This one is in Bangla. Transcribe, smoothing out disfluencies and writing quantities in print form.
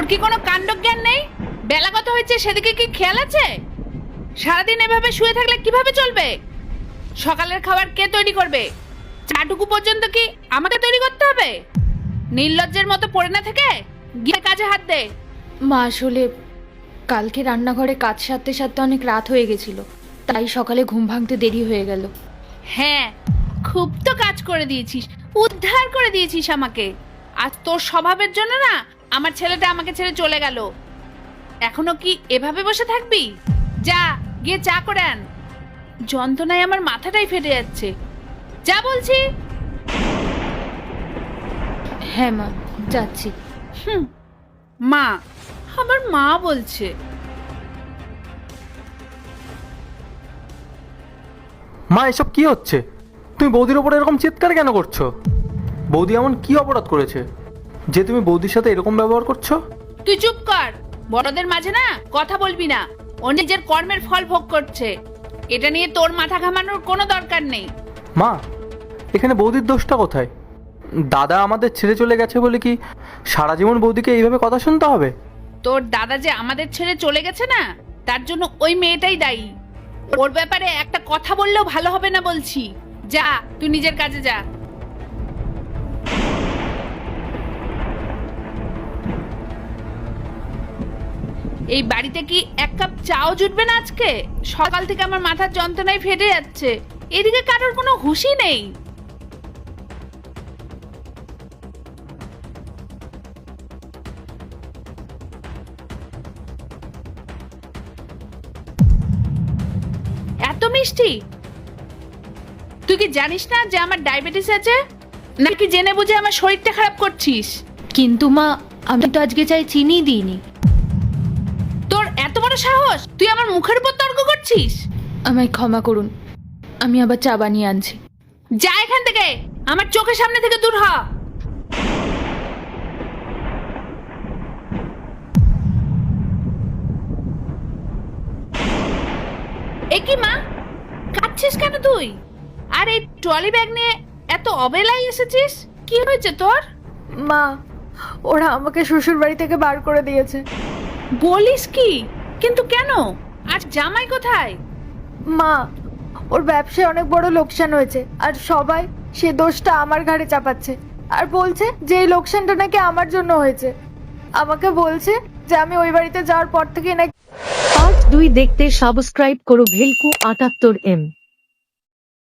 তোর কি কোনো কাণ্ডজ্ঞান নেই? বেলা কত হয়েছে সেদিকে কি খেয়াল আছে? সারাদিন এভাবে শুয়ে থাকলে কিভাবে চলবে? সকালের খাবার কে তৈরি করবে? চাটুকু পর্যন্ত কি আমাকে তৈরি করতে হবে? নির্লজ্জের মতো পড়ে না থেকে গিয়ে কাজে হাত দে। মা আসলে কালকে রান্নাঘরে কাজ সারতে সারতে অনেক রাত হয়ে গেছিল, তাই সকালে ঘুম ভাঙতে দেরি হয়ে গেল। হ্যাঁ, খুব তো কাজ করে দিয়েছিস, উদ্ধার করে দিয়েছিস আমাকে। আজ তোর স্বভাবের জন্য না আমার ছেলেটা আমাকে ছেড়ে চলে গেল। এখনো কি এভাবে বসে থাকবি? যা গিয়ে চা করে আন। যন্ত্রণায় আমার মাথাটাই ফেটে যাচ্ছে। যা বলছি। হ্যাঁ মা, যাচ্ছি। মা, আমার মা বলছে। মা, এসব কি হচ্ছে? তুমি বৌদির ওপরে এরকম চিৎকার কেন করছো? বৌদি এমন কি অপরাধ করেছে যে তুমি বৌদির সাথে এরকম ব্যবহার করছো? তুই চুপ কর। বড়দের মাঝে না কথা বলবি না। ও নিজের কর্মের ফল ভোগ করছে, এটা নিয়ে তোর মাথা ঘামানোর কোনো দরকার নেই। মা, এখানে বৌদির দোষটা কোথায়? দাদা আমাদের ছেড়ে চলে গেছে বলে কি সারা জীবন বৌদিকে এইভাবে কথা শুনতে হবে? তোর দাদা যে আমাদের ছেড়ে চলে গেছে না, তার জন্য ওই মেয়েটাই দায়ী। ওর ব্যাপারে একটা কথা বললেও ভালো হবে না বলছি। যা, তুই নিজের কাজে যা। এই বাড়িতে কি এক কাপ চাও জুটবে না আজকে? সকাল থেকে আমার মাথার যন্ত্রণায় ফেটে যাচ্ছে, এদিকে কারোর কোনো হুঁশই নেই। এত মিষ্টি! তুই কি জানিস না যে আমার ডায়াবেটিস আছে? নাকি জেনে বুঝে আমার শরীরটা খারাপ করছিস? কিন্তু মা, আমি তো আজকে চাই চিনি দিইনি। তোর এত বড় সাহস, তুই আমার মুখের উপর তর্ক করছিস? আমায় ক্ষমা করুন, আমি আবার চা বানিয়ে আনছি। যা এখান থেকে, আমার চোখের সামনে থেকে দূর হ। এ কি মা, কাঁদছিস কেন তুই? আর এই ট্রলি ব্যাগ নিয়ে এত অবেলায় এসেছিস? কি হয়েছে তোর? মা, ওরা আমাকে শ্বশুর বাড়ি থেকে বার করে দিয়েছে। বলিস কি? কিন্তু কেন? আজ জামাই কোথায়? মা, ওর ব্যবসায় অনেক বড় লোকসান হয়েছে, আর সবাই সে দোষটা আমার ঘাড়ে চাপাচ্ছে, আর বলছে যে এই লোকসানটা নাকি আমার জন্য হয়েছে। আমাকে বলছে যে আমি ওই বাড়িতে যাওয়ার পর থেকে নাকি। পার্ট 2 দেখতে সাবস্ক্রাইব করো ভেলকু 78M।